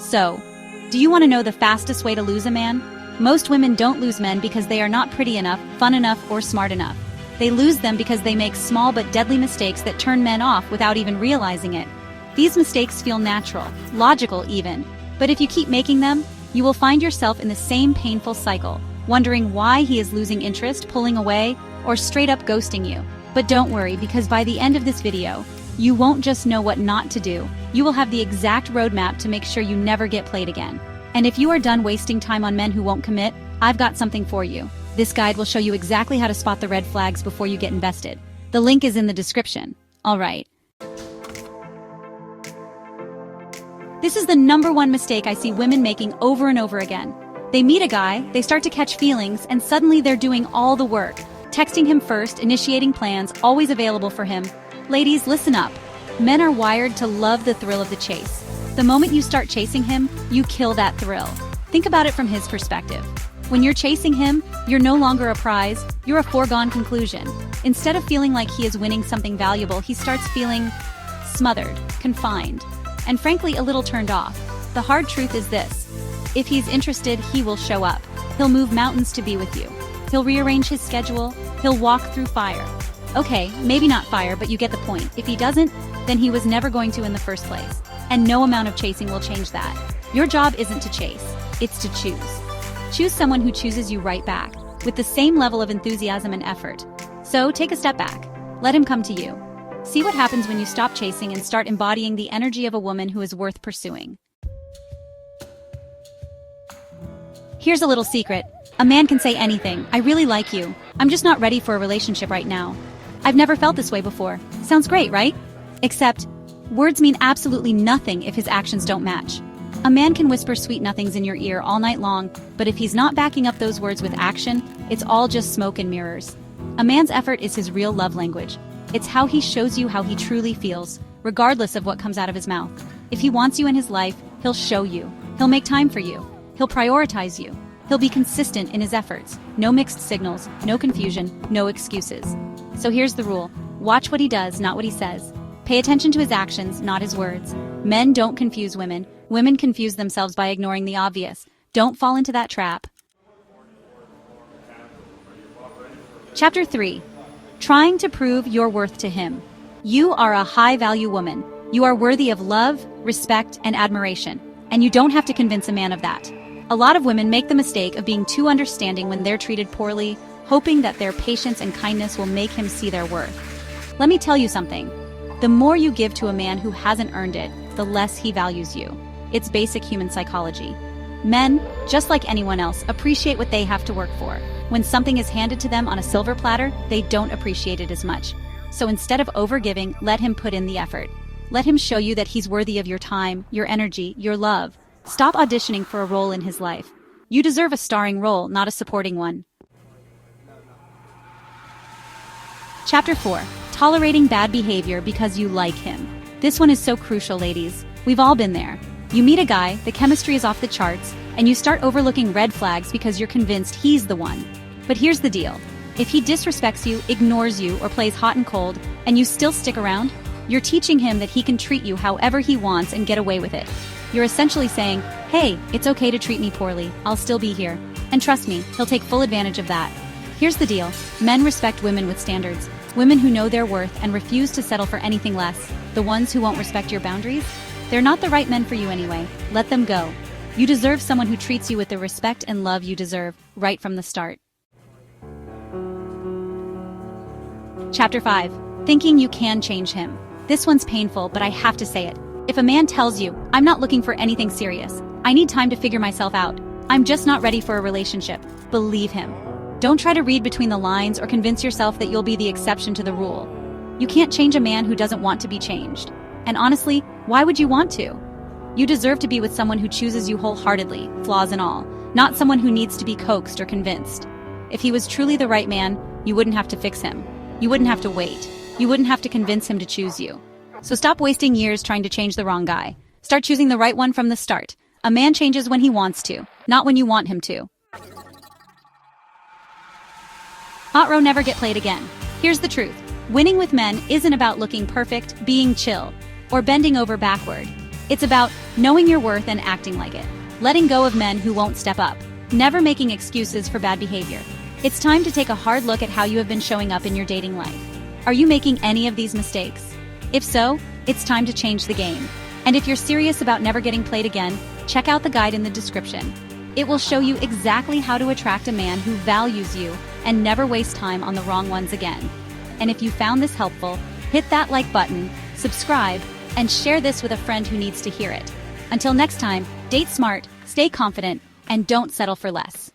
So, do you want to know the fastest way to lose a man? Most women don't lose men because they are not pretty enough, fun enough, or smart enough. They lose them because they make small but deadly mistakes that turn men off without even realizing it. These mistakes feel natural, logical even, but if you keep making them, you will find yourself in the same painful cycle, wondering why he is losing interest, pulling away, or straight up ghosting you. But don't worry, because by the end of this video, you won't just know what not to do, you will have the exact roadmap to make sure you never get played again. And if you are done wasting time on men who won't commit, I've got something for you. This guide will show you exactly how to spot the red flags before you get invested. The link is in the description. Alright. This is the #1 mistake I see women making over and over again. They meet a guy, they start to catch feelings, and suddenly they're doing all the work. Texting him first, initiating plans, always available for him. Ladies, listen up. Men are wired to love the thrill of the chase. The moment you start chasing him, you kill that thrill. Think about it from his perspective. When you're chasing him, you're no longer a prize, you're a foregone conclusion. Instead of feeling like he is winning something valuable, he starts feeling smothered, confined, and frankly a little turned off. The hard truth is this: if he's interested, he will show up. He'll move mountains to be with you. He'll rearrange his schedule, he'll walk through fire. Okay, maybe not fire, but you get the point. If he doesn't, then he was never going to in the first place. And no amount of chasing will change that. Your job isn't to chase, it's to choose. Choose someone who chooses you right back, with the same level of enthusiasm and effort. So take a step back. Let him come to you. See what happens when you stop chasing and start embodying the energy of a woman who is worth pursuing. Here's a little secret. A man can say anything. I really like you. I'm just not ready for a relationship right now. I've never felt this way before. Sounds great, right? Except, words mean absolutely nothing if his actions don't match. A man can whisper sweet nothings in your ear all night long, but if he's not backing up those words with action, it's all just smoke and mirrors. A man's effort is his real love language. It's how he shows you how he truly feels, regardless of what comes out of his mouth. If he wants you in his life, he'll show you. He'll make time for you. He'll prioritize you. He'll be consistent in his efforts. No mixed signals, no confusion, no excuses. So here's the rule. Watch what he does, not what he says. Pay attention to his actions, not his words. Men don't confuse women. Women confuse themselves by ignoring the obvious. Don't fall into that trap. Chapter 3. Trying to prove your worth to him. You are a high-value woman. You are worthy of love, respect, and admiration. And you don't have to convince a man of that. A lot of women make the mistake of being too understanding when they're treated poorly, hoping that their patience and kindness will make him see their worth. Let me tell you something. The more you give to a man who hasn't earned it, the less he values you. It's basic human psychology. Men, just like anyone else, appreciate what they have to work for. When something is handed to them on a silver platter, they don't appreciate it as much. So instead of overgiving, let him put in the effort. Let him show you that he's worthy of your time, your energy, your love. Stop auditioning for a role in his life. You deserve a starring role, not a supporting one. Chapter 4. Tolerating bad behavior because you like him. This one is so crucial, ladies. We've all been there. You meet a guy, the chemistry is off the charts, and you start overlooking red flags because you're convinced he's the one. But here's the deal. If he disrespects you, ignores you, or plays hot and cold, and you still stick around, you're teaching him that he can treat you however he wants and get away with it. You're essentially saying, hey, it's okay to treat me poorly, I'll still be here. And trust me, he'll take full advantage of that. Here's the deal. Men respect women with standards. Women who know their worth and refuse to settle for anything less. The ones who won't respect your boundaries? They're not the right men for you anyway. Let them go. You deserve someone who treats you with the respect and love you deserve, right from the start. Chapter 5. Thinking you can change him. This one's painful, but I have to say it. If a man tells you, I'm not looking for anything serious, I need time to figure myself out, I'm just not ready for a relationship, believe him. Don't try to read between the lines or convince yourself that you'll be the exception to the rule. You can't change a man who doesn't want to be changed. And honestly, why would you want to? You deserve to be with someone who chooses you wholeheartedly, flaws and all, not someone who needs to be coaxed or convinced. If he was truly the right man, you wouldn't have to fix him. You wouldn't have to wait. You wouldn't have to convince him to choose you. So stop wasting years trying to change the wrong guy. Start choosing the right one from the start. A man changes when he wants to, not when you want him to. Hot row never get played again. Here's the truth. Winning with men isn't about looking perfect, being chill, or bending over backward. It's about knowing your worth and acting like it, letting go of men who won't step up, never making excuses for bad behavior. It's time to take a hard look at how you have been showing up in your dating life. Are you making any of these mistakes? If so, it's time to change the game. And if you're serious about never getting played again, check out the guide in the description. It will show you exactly how to attract a man who values you and never waste time on the wrong ones again. And if you found this helpful, hit that like button, subscribe, and share this with a friend who needs to hear it. Until next time, date smart, stay confident, and don't settle for less.